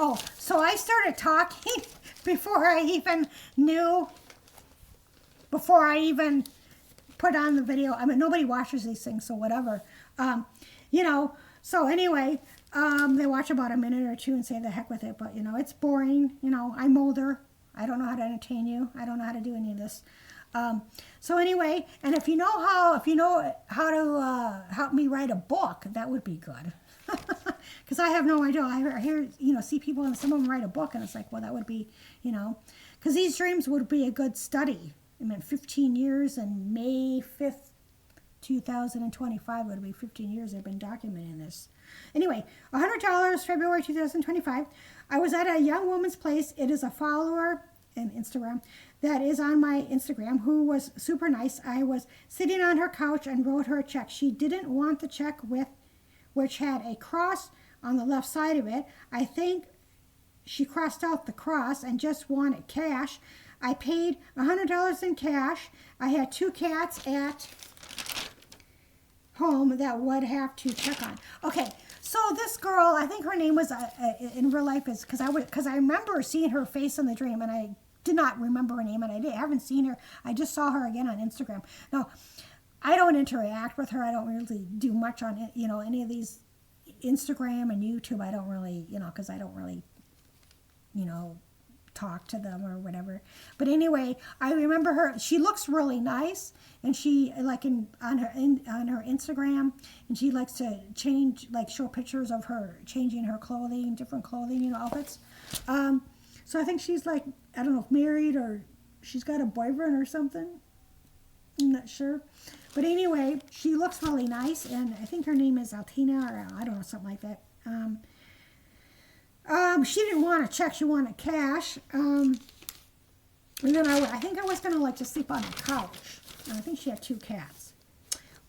Oh, so I started talking before I even put on the video. I mean, nobody watches these things, so whatever. You know, so anyway, they watch about a minute or two and say the heck with it, but, you know, it's boring. You know, I'm older. I don't know how to entertain you. I don't know how to do any of this. So anyway, and if you know how to help me write a book, that would be good. Because I have no idea. I hear, you know, see people and some of them write a book, and it's like, well, that would be, you know, because these dreams would be a good study. I mean, 15 years, and May 5th, 2025 would be 15 years I've been documenting this. Anyway, $100, February 2025. I was at a young woman's place. It is a follower in Instagram that is on my Instagram who was super nice. I was sitting on her couch and wrote her a check. She didn't want the check which had a cross on the left side of it. I think she crossed out the cross and just wanted cash. I paid $100 in cash. I had 2 cats at home that would have to check on. Okay, so this girl, I think her name was in real life is because I remember seeing her face in the dream, and I did not remember her name, and I haven't seen her. I just saw her again on Instagram. Now, I don't interact with her. I don't really do much on it, you know, any of these Instagram and YouTube. I don't really, you know, because I don't really, you know, talk to them or whatever. But anyway, I remember her. She looks really nice, and she like on her Instagram, and she likes to show pictures of her changing her clothing, different clothing, you know, outfits. So I think she's like, I don't know if married or she's got a boyfriend or something. I'm not sure. But anyway, she looks really nice, and I think her name is Altina, or I don't know, something like that. She didn't want a check, she wanted cash. And then I think I was going to like to sleep on the couch. And I think she had 2 cats.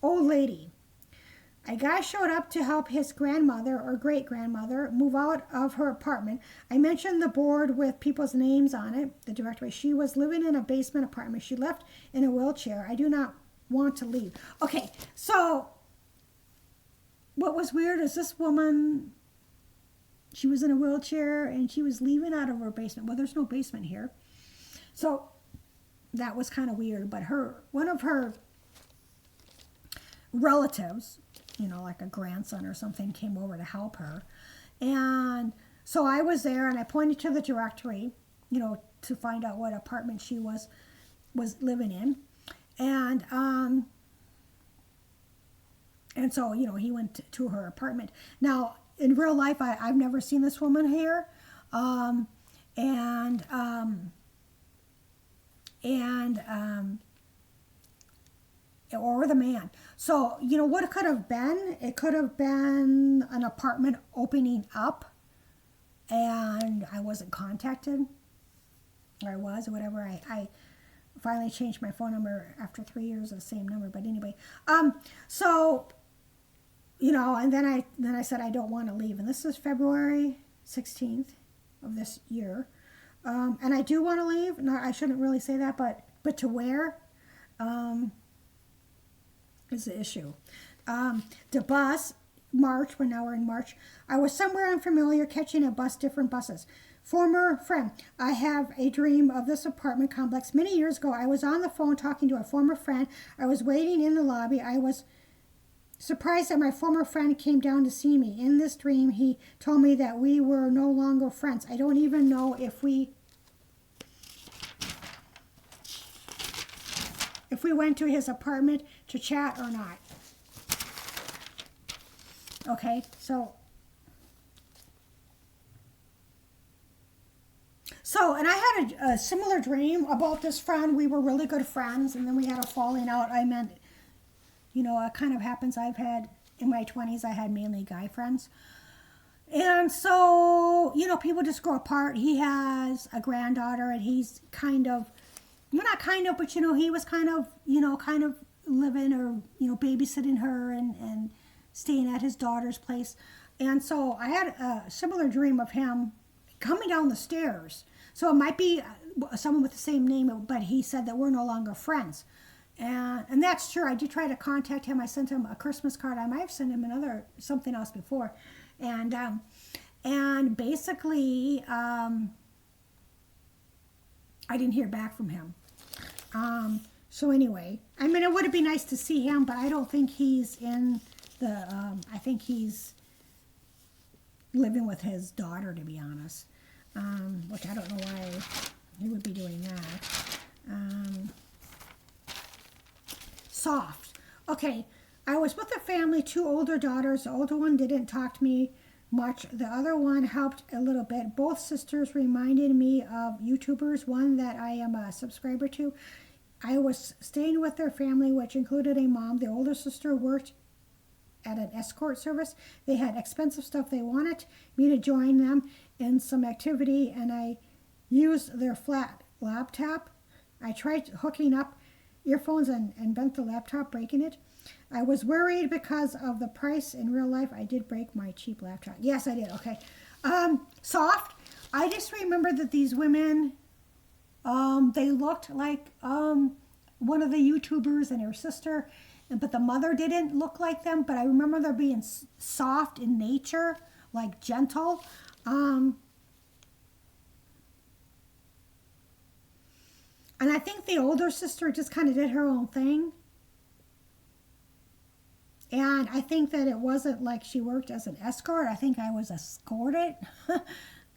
Old lady. A guy showed up to help his grandmother or great-grandmother move out of her apartment. I mentioned the board with people's names on it, the directory. She was living in a basement apartment. She left in a wheelchair. I do not want to leave. Okay, so what was weird is this woman, she was in a wheelchair and she was leaving out of her basement. Well, there's no basement here. So that was kind of weird, but one of her relatives, you know, like a grandson or something, came over to help her. And so I was there, and I pointed to the directory, you know, to find out what apartment she was living in. And so, you know, he went to her apartment. Now, in real life, I've never seen this woman here. Or the man. So, you know, what it could have been? It could have been an apartment opening up, and I wasn't contacted, or I was, or whatever. I finally changed my phone number after 3 years of the same number. But anyway, so, you know, and then I said I don't want to leave, and this is February 16th of this year, and I do want to leave. No, I shouldn't really say that, but to where? Is the issue. The bus, March, now we're in March. I was somewhere unfamiliar catching a bus, different buses. Former friend, I have a dream of this apartment complex. Many years ago, I was on the phone talking to a former friend. I was waiting in the lobby. I was surprised that my former friend came down to see me. In this dream, he told me that we were no longer friends. I don't even know if we went to his apartment to chat or not. Okay, so, and I had a similar dream about this friend. We were really good friends, and then we had a falling out. I meant, you know, it kind of happens. I've had, in my 20s, I had mainly guy friends. And so, you know, people just grow apart. He has a granddaughter, and he's kind of, well, not kind of, but, you know, he was kind of living or, you know, babysitting her and staying at his daughter's place. And so I had a similar dream of him coming down the stairs. So it might be someone with the same name, but he said that we're no longer friends. And that's true. I did try to contact him. I sent him a Christmas card. I might have sent him something else before. And And basically, I didn't hear back from him. So anyway, I mean, it would be nice to see him, but I don't think he's in the, I think he's living with his daughter, to be honest, which I don't know why he would be doing that. Soft. Okay, I was with a family, 2 older daughters. The older one didn't talk to me much. The other one helped a little bit. Both sisters reminded me of YouTubers, one that I am a subscriber to. I was staying with their family, which included a mom. The older sister worked at an escort service. They had expensive stuff. They wanted me to join them in some activity, and I used their flat laptop. I tried hooking up earphones and bent the laptop, breaking it. I was worried because of the price. In real life, I did break my cheap laptop. Yes, I did. Okay. Soft. I just remember that these women, they looked like one of the YouTubers and her sister, but the mother didn't look like them. But I remember them being soft in nature, like gentle. And I think the older sister just kind of did her own thing. And I think that it wasn't like she worked as an escort. I think I was escorted,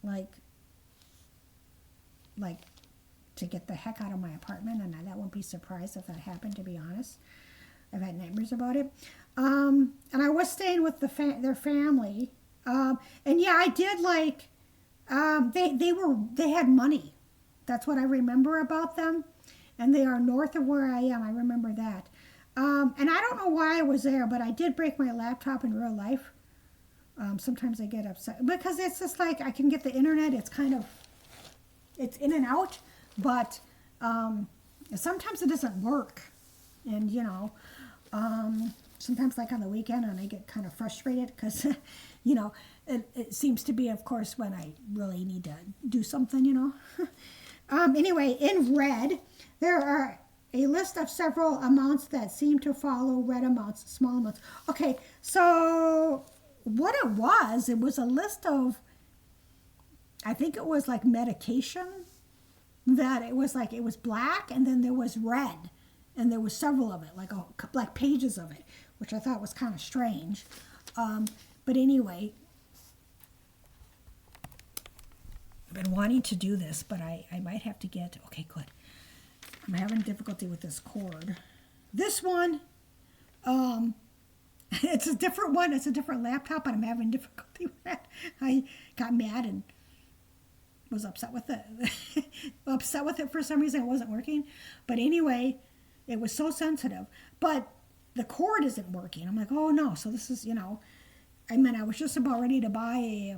like to get the heck out of my apartment. And that won't be surprised if that happened, to be honest. I've had nightmares about it. And I was staying with their family. And yeah, I did like, they had money. That's what I remember about them. And they are north of where I am. I remember that. And I don't know why I was there, but I did break my laptop in real life. Sometimes I get upset because it's just like I can get the internet. It's kind of, it's in and out, but sometimes it doesn't work. And, you know, sometimes like on the weekend and I get kind of frustrated because, you know, it seems to be, of course, when I really need to do something, you know. Anyway, in red, there are a list of several amounts that seem to follow red amounts, small amounts. Okay, so what it was a list of, I think it was like medication, that it was like, it was black and then there was red and there was several of it, like pages of it, which I thought was kind of strange. But anyway, I've been wanting to do this, but I might have to get, okay, good. I'm having difficulty with this cord. This one, it's a different one. It's a different laptop, but I'm having difficulty with that. I got mad and was upset with it. For some reason. It wasn't working. But anyway, it was so sensitive. But the cord isn't working. I'm like, oh no. So this is, you know, I mean, I was just about ready to buy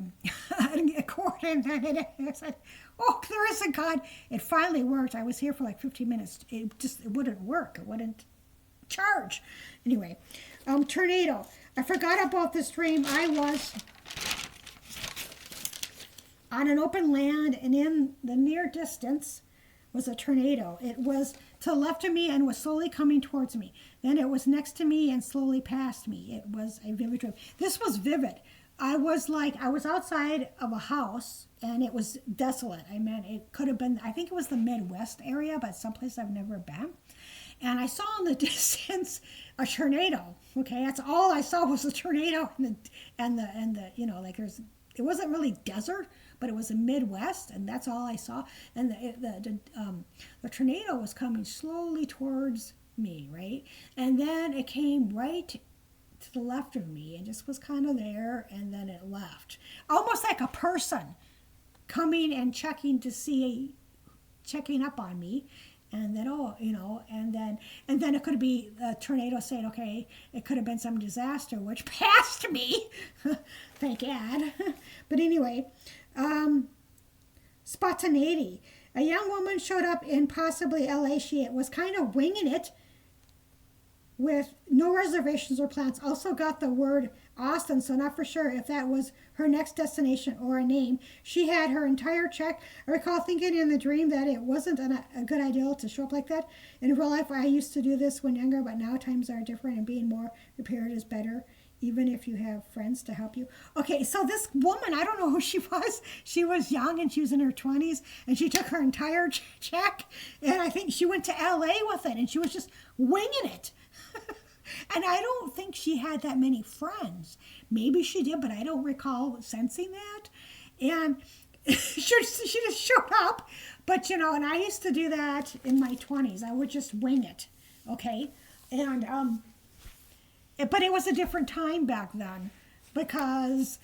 a cord, and then it said, oh, there is a God. It finally worked. I was here for like 15 minutes. It wouldn't work. It wouldn't charge. Anyway, tornado. I forgot about this dream. I was on an open land, and in the near distance was a tornado. It was to the left of me and was slowly coming towards me. Then it was next to me and slowly past me. It was a vivid dream. This was vivid. I was outside of a house and it was desolate. I mean, it could have been, I think it was the Midwest area, but someplace I've never been. And I saw in the distance a tornado. Okay, that's all I saw was a tornado and the you know, like it wasn't really desert, but it was the Midwest, and that's all I saw. And the tornado was coming slowly towards me, right? And then it came right to the left of me and just was kind of there, and then it left. Almost like a person coming and checking up on me. And then, oh, you know, and then it could be a tornado saying, okay, it could have been some disaster, which passed me. Thank God. But anyway, Spontaneity. A young woman showed up in possibly LA. She was kind of winging it with no reservations or plans. Also got the word Austin, so not for sure if that was her next destination or a name. She had her entire check. I recall thinking in the dream that it wasn't a good idea to show up like that. In real life, I used to do this when younger, but now times are different and being more prepared is better. even if you have friends to help you. Okay, so this woman, I don't know who she was. She was young and she was in her 20s, and she took her entire check, and I think she went to LA with it, and she was just winging it. And I don't think she had that many friends. Maybe she did, but I don't recall sensing that. And she just showed up. But, you know, and I used to do that in my 20s. I would just wing it, okay? And, but it was a different time back then because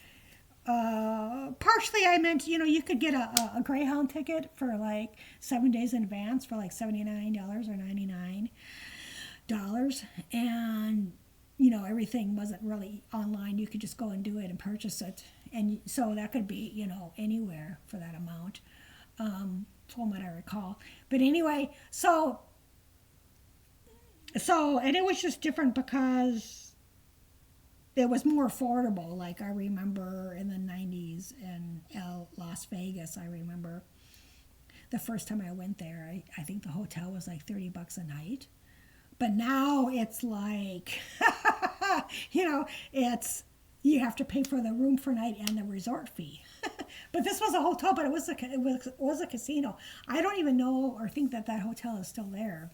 partially I meant, you know, you could get a Greyhound ticket for like 7 days in advance for like $79 or $99. And, you know, everything wasn't really online. You could just go and do it and purchase it. And so that could be, you know, anywhere for that amount, from what I recall. But anyway, so, and it was just different because it was more affordable. Like I remember in the 90s in Las Vegas, I remember the first time I went there, I think the hotel was like $30 a night. But now it's like, you know, you have to pay for the room for night and the resort fee. But this was a hotel, but it was a casino. I don't even know or think that hotel is still there,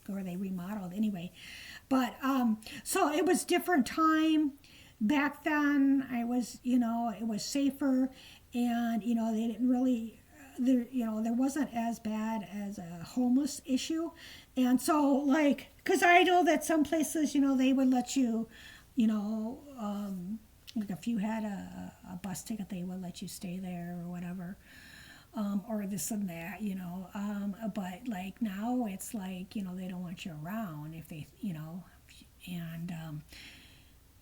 or they remodeled anyway. But so it was different time back then. I was, you know, it was safer, and you know they didn't really. There, you know, there wasn't as bad as a homeless issue. And so, like, because I know that some places, you know, they would let you, you know, like if you had a bus ticket, they would let you stay there or whatever, or this and that, you know. But, like, now it's like, you know, they don't want you around if they, you know, and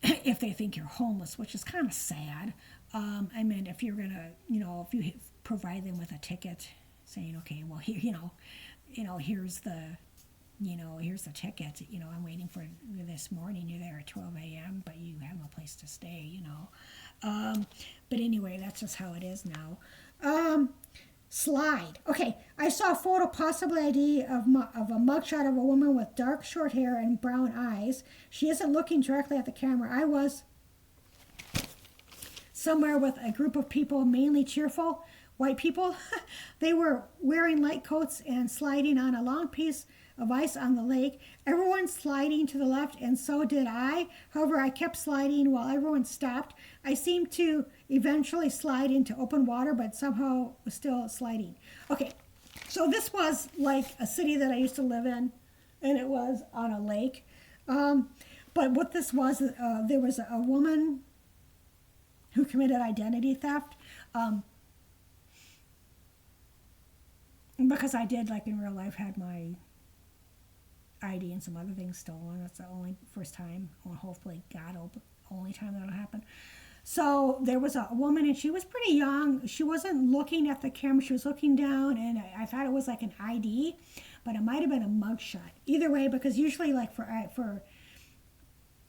if they think you're homeless, which is kind of sad. I mean, if you're going to, you know, if you provide them with a ticket saying, okay, well, here, here's the ticket, you know, I'm waiting for you this morning, you're there at 12 a.m., but you have no place to stay, you know. But anyway, that's just how it is now. Slide. Okay, I saw a photo, possibly ID, of a mugshot of a woman with dark short hair and brown eyes. She isn't looking directly at the camera. I was somewhere with a group of people, mainly cheerful white people. They were wearing light coats and sliding on a long piece of ice on the lake. Everyone sliding to the left, and so did I. However, I kept sliding while everyone stopped. I seemed to eventually slide into open water, but somehow was still sliding. Okay, so this was like a city that I used to live in, and it was on a lake. But what this was, there was a woman who committed identity theft. Because I did, like in real life, had my ID and some other things stolen. That's the first time, or hopefully only time that'll happen. So there was a woman, and she was pretty young. She wasn't looking at the camera. She was looking down, and I thought it was like an ID, but it might have been a mugshot. Either way, because usually, like for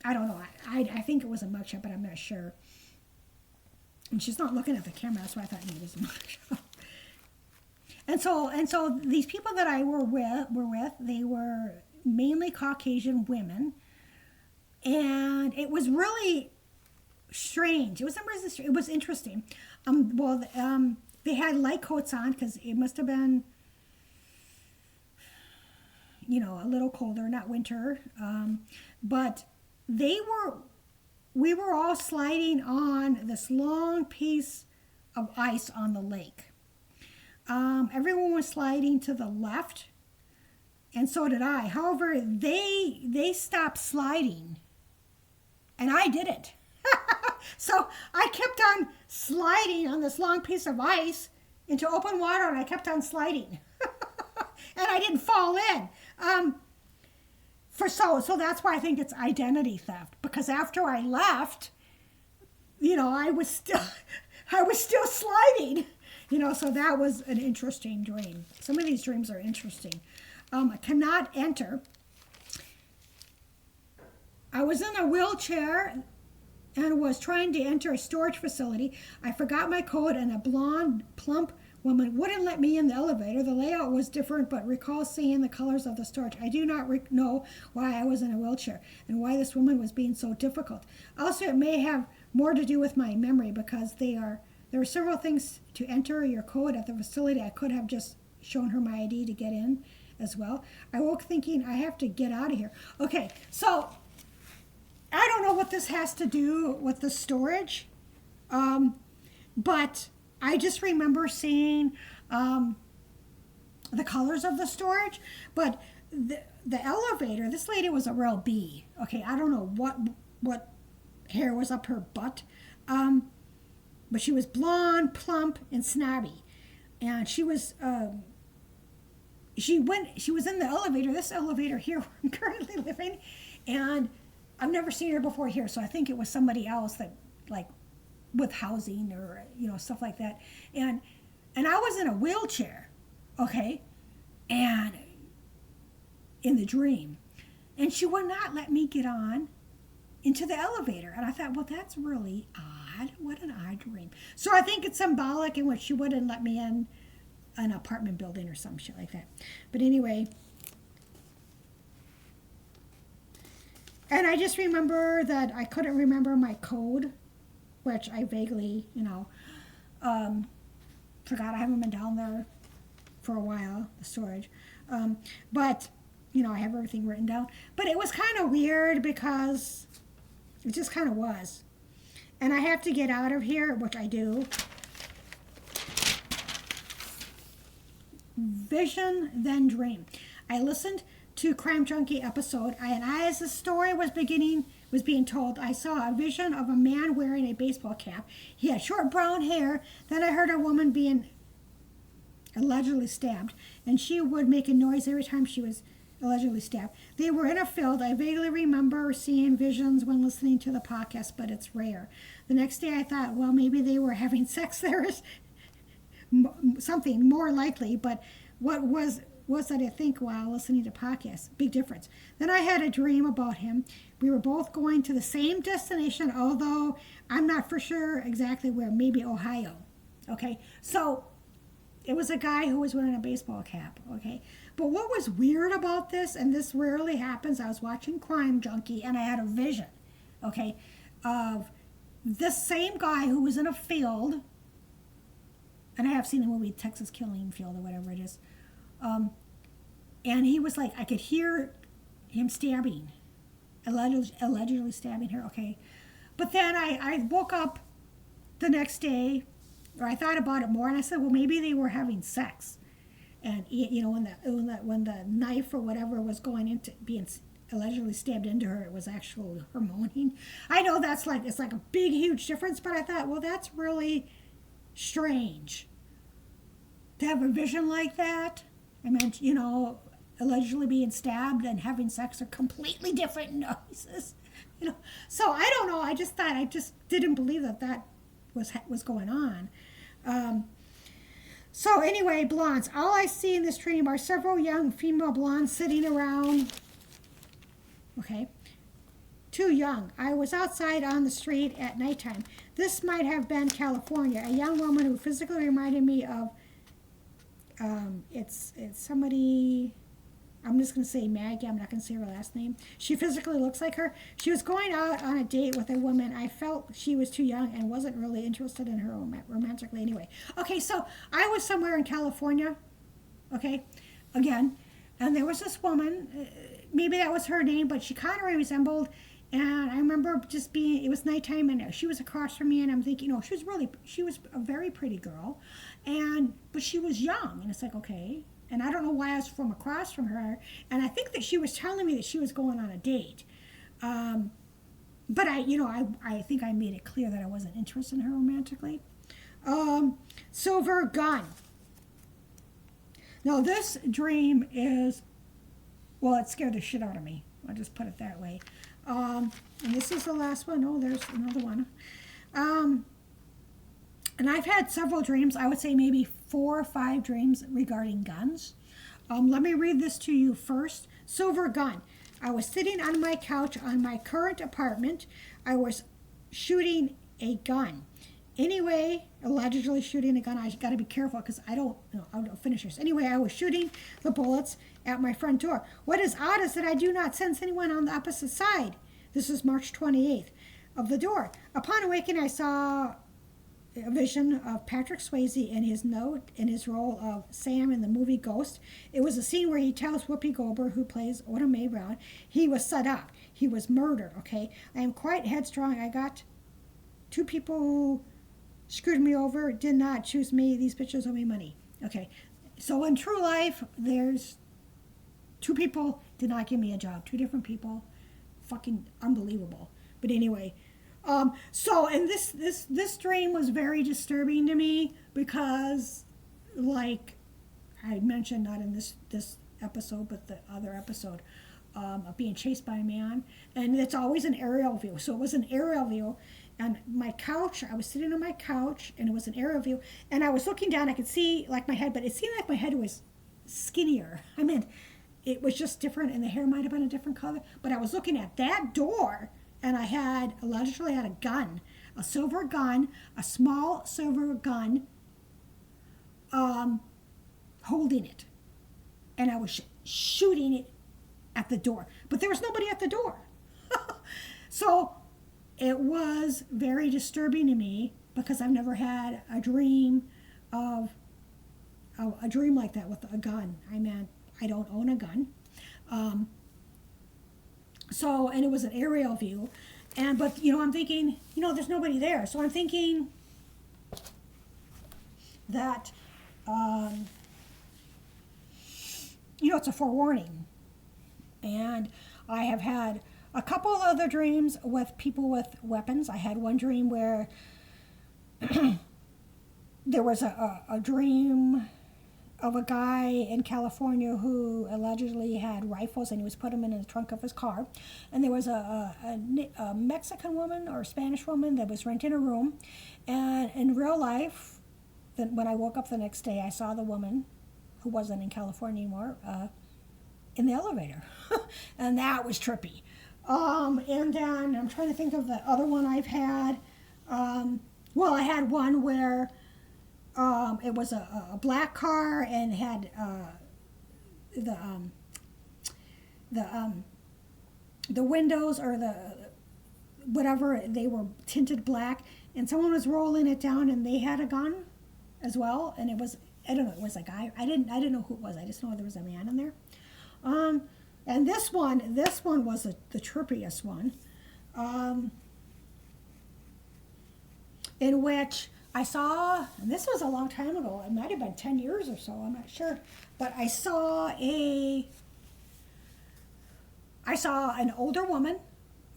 I don't know. I think it was a mugshot, but I'm not sure. And she's not looking at the camera. That's why I thought maybe it was a mugshot. And so these people that I were with, they were mainly Caucasian women, and it was really strange. It was interesting. They had light coats on because it must have been, you know, a little colder, not winter, but we were all sliding on this long piece of ice on the lake. Everyone was sliding to the left, and so did I. However, they stopped sliding, and I didn't. So I kept on sliding on this long piece of ice into open water, and I kept on sliding. And I didn't fall in. So that's why I think it's identity theft, because after I left, you know, I was still sliding. You know, so that was an interesting dream. Some of these dreams are interesting. I cannot enter. I was in a wheelchair and was trying to enter a storage facility. I forgot my code, and a blonde, plump woman wouldn't let me in the elevator. The layout was different, but recall seeing the colors of the storage. I do not know why I was in a wheelchair and why this woman was being so difficult. Also, it may have more to do with my memory because there are several things to enter your code at the facility. I could have just shown her my ID to get in as well. I woke thinking I have to get out of here. Okay, so I don't know what this has to do with the storage, but I just remember seeing the colors of the storage, but the elevator, this lady was a real bee. Okay, I don't know what hair was up her butt, but she was blonde, plump, and snobby, and she was in the elevator, this elevator here where I'm currently living, and I've never seen her before here, so I think it was somebody else that, like, with housing or, stuff like that. And I was in a wheelchair, okay, and in the dream. And she would not let me get on into the elevator. And I thought, well, that's really odd. What an odd dream. So I think it's symbolic in which she wouldn't let me in an apartment building or some shit like that. But anyway, and I just remember that I couldn't remember my code, which I vaguely, forgot. I haven't been down there for a while, the storage. But, I have everything written down. But it was kind of weird because it just kind of was. And I have to get out of here, which I do. Vision, then dream. I listened to Crime Junkie episode, and as the story was being told, I saw a vision of a man wearing a baseball cap. He had short brown hair. Then I heard a woman being allegedly stabbed, and she would make a noise every time she was allegedly stabbed. They were in a field. I vaguely remember seeing visions when listening to the podcast, but it's rare. The next day I thought, well, maybe they were having sex. There is something more likely, but what was that I think while listening to podcasts? Big difference. Then I had a dream about him. We were both going to the same destination, although I'm not for sure exactly where, maybe Ohio. Okay, so it was a guy who was wearing a baseball cap, okay? But what was weird about this, and this rarely happens, I was watching Crime Junkie, and I had a vision, okay, of this same guy who was in a field, and I have seen the movie Texas Killing Field or whatever it is, and he was like, I could hear him stabbing, allegedly stabbing her, okay? But then I woke up the next day, or I thought about it more, and I said, well, maybe they were having sex. And, when the knife or whatever was going into being allegedly stabbed into her, it was actually her moaning. I know it's like a big, huge difference, but I thought, well, that's really strange to have a vision like that. I meant, allegedly being stabbed and having sex are completely different noises. So I don't know. I just didn't believe that was going on. So anyway, blondes. All I see in this dream are several young female blondes sitting around. Okay. Too young. I was outside on the street at nighttime. This might have been California. A young woman who physically reminded me of, it's somebody, I'm just going to say Maggie. I'm not going to say her last name. She physically looks like her. She was going out on a date with a woman. I felt she was too young and wasn't really interested in her romantically anyway. Okay, so I was somewhere in California, okay, again, and there was this woman, maybe that was her name, but she kind of resembled, and I remember it was nighttime, and she was across from me, and I'm thinking, she was a very pretty girl, but she was young, and it's like, okay. And I don't know why I was from across from her. And I think that she was telling me that she was going on a date. But I think I made it clear that I wasn't interested in her romantically. Silver gun. Now this dream is, well, it scared the shit out of me. I'll just put it that way. And this is the last one. Oh, there's another one. And I've had several dreams. I would say maybe 4 or 5 dreams regarding guns. Let me read this to you first. Silver gun. I was sitting on my couch on my current apartment. I was shooting a gun. Anyway, allegedly shooting a gun. I got to be careful because I don't, I'll finish this. Anyway, I was shooting the bullets at my front door. What is odd is that I do not sense anyone on the opposite side. This is March 28th of the door. Upon awakening, I saw a vision of Patrick Swayze in his note in his role of Sam in the movie Ghost. It was a scene where he tells Whoopi Goldberg, who plays Oda Mae Brown, he was set up. He was murdered, okay? I am quite headstrong. I got two people who screwed me over, did not choose me. These bitches owe me money. Okay, so in true life, there's two people did not give me a job. Two different people. Fucking unbelievable. But anyway, so and this dream was very disturbing to me because, like I mentioned, not in this episode, but the other episode, of being chased by a man, and it's always an aerial view. So it was an aerial view. And my couch, I was sitting on my couch, and it was an aerial view, and I was looking down. I could see, like, my head, but it seemed like my head was skinnier. I mean, it was just different, and the hair might have been a different color. But I was looking at that door, and I allegedly had a gun, a silver gun, a small silver gun, holding it. And I was shooting it at the door. But there was nobody at the door. So it was very disturbing to me because I've never had a dream like that with a gun. I mean, I don't own a gun. So, and it was an aerial view. But I'm thinking, there's nobody there. So I'm thinking that, it's a forewarning. And I have had a couple other dreams with people with weapons. I had one dream where there was a dream of a guy in California who allegedly had rifles, and he was putting them in the trunk of his car. And there was a Mexican woman or Spanish woman that was renting a room. And in real life, when I woke up the next day, I saw the woman, who wasn't in California anymore, in the elevator. And that was trippy. And then I'm trying to think of the other one I've had. Well, I had one where it was a black car and had the windows or the whatever, they were tinted black, and someone was rolling it down, and they had a gun as well, and it was, I don't know, it was a guy. I didn't know who it was. I just know there was a man in there. And this one was the trippiest one, in which I saw, and this was a long time ago, it might have been 10 years or so, I'm not sure, but I saw an older woman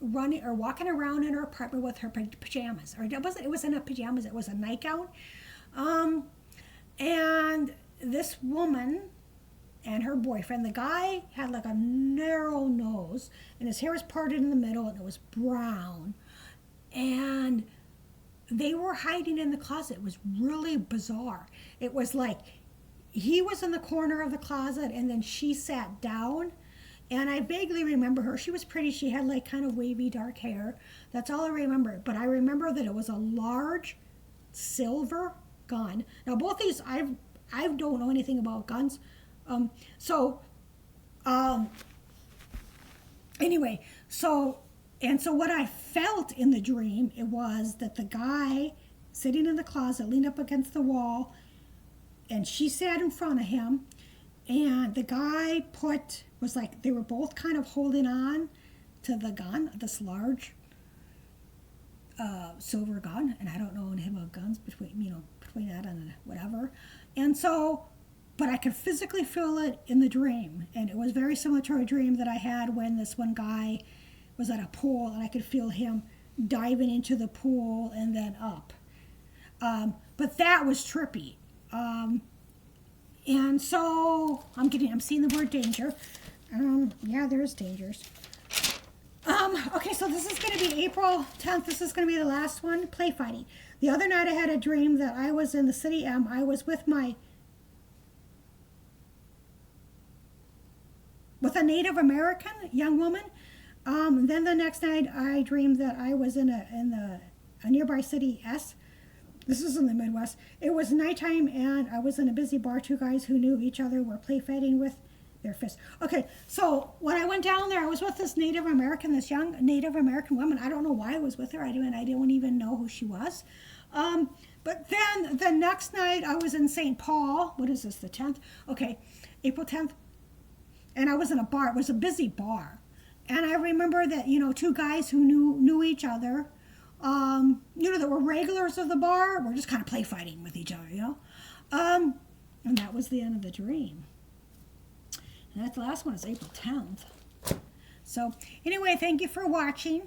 running or walking around in her apartment with her pajamas, or it wasn't a pajamas, it was a nightgown, and this woman and her boyfriend, the guy had like a narrow nose, and his hair was parted in the middle, and it was brown, and they were hiding in the closet. It was really bizarre. It was like he was in the corner of the closet, and then she sat down, and I vaguely remember her. She was pretty. She had like kind of wavy dark hair. That's all I remember. But I remember that it was a large silver gun. Now both these, I don't know anything about guns. Anyway, so what I felt in the dream, it was that the guy sitting in the closet leaned up against the wall, and she sat in front of him, and the guy was like, they were both kind of holding on to the gun, this large silver gun, and I don't know anything about guns between that and whatever. And so, but I could physically feel it in the dream, and it was very similar to a dream that I had when this one guy was at a pool, and I could feel him diving into the pool and then up. But that was trippy. And so I'm seeing the word danger. Yeah, there's dangers. Okay, so this is going to be April 10th. This is going to be the last one, play fighting. The other night I had a dream that I was in the city. I was with a Native American young woman. Then the next night I dreamed that I was in a nearby city S, This is in the Midwest. It was nighttime, and I was in a busy bar. Two guys who knew each other were play fighting with their fists. Okay, so when I went down there, I was with this Native American, this young Native American woman. I don't know why I was with her. I don't even know who she was. But then the next night, I was in St. Paul. What is this, the 10th? Okay, April 10th. And I was in a bar. It was a busy bar. And I remember that, you know, two guys who knew each other, you know, that were regulars of the bar, were just kind of play fighting with each other, you know. And that was the end of the dream. And that the last one is April 10th. So anyway, thank you for watching.